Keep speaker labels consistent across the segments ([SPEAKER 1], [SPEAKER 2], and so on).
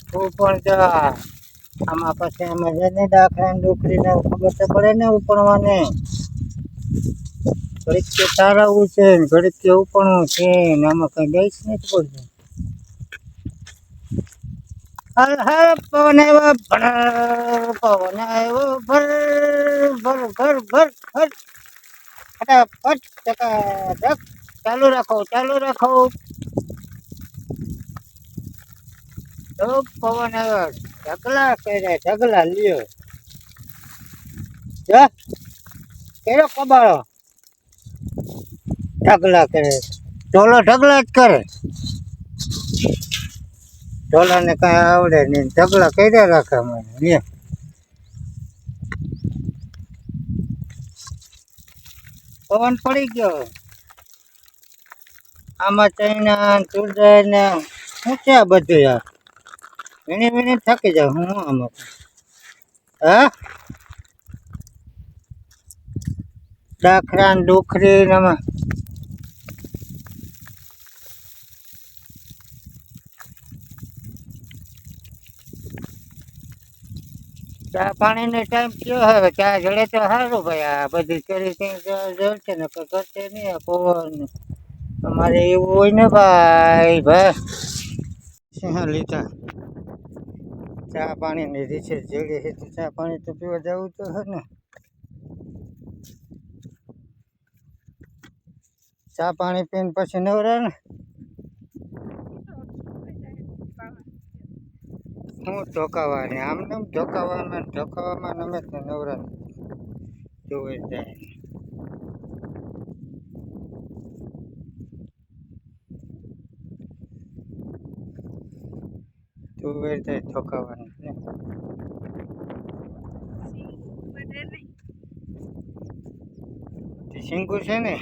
[SPEAKER 1] તું પણ જા આમાં પછી અમે જેને દાખલા ડુકરીને ખબર તો પડે ને ઉપણવાને ઘડીક કે તારાવું છે ને ઘડીક કે ઉપણવું છે ને આમાં કઈ દઈશ નથી પડતું. હર હર પવન આવ્યો ભર પવન આવ્યો ભર ભર ભર ભર ભર ફટાફટ ચકાચક ચાલુ રાખો તો પવન આવ્યો ઢગલા કર્યા ઢગલા લ્યો જા કેરો કબાળો ઢગલા કરે ઢોલો ઢગલા જ કરે ઢોલાને કઈ આવડે નહીં ઢગલા કર્યા રાખે મને લે પવન પડી ગયો આમાં ચૈના તુરજાય ને શું છે આ બધું યાર વીણી થાકી જાવ હું આમાં હા દાખરા ને ડુખરી ને આમાં ચા પાણીનો ટાઈમ કયો હવે ચા જડે તો સારું ભાઈ આ બધી કરી જડશે ને કરશે નહીં આ પવન અમારે એવું હોય ને ભાઈ સિંહ લીધા ચા પાણીની રીસે જડે છે તો ચા પાણી તો પીવા જવું તો હે ને ચા પાણી પીને પછી નવરા ને હું ધોકાવાની આમને ધોકાવામાં નમે જ નવરા જોવે જાય જોવે જાય ધોકાવાનું શીંગુ છે ને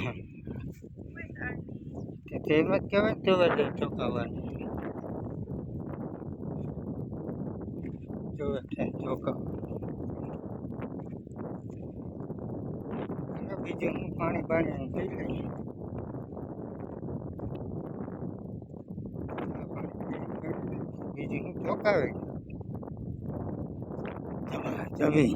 [SPEAKER 1] તેમ જ કહેવાય જોવે જાય ધોકાવાનું જોવે જાય ધોકાવાનું બીજું હું પાણી પી લઈએ બીજું હું ધોકાવે જમી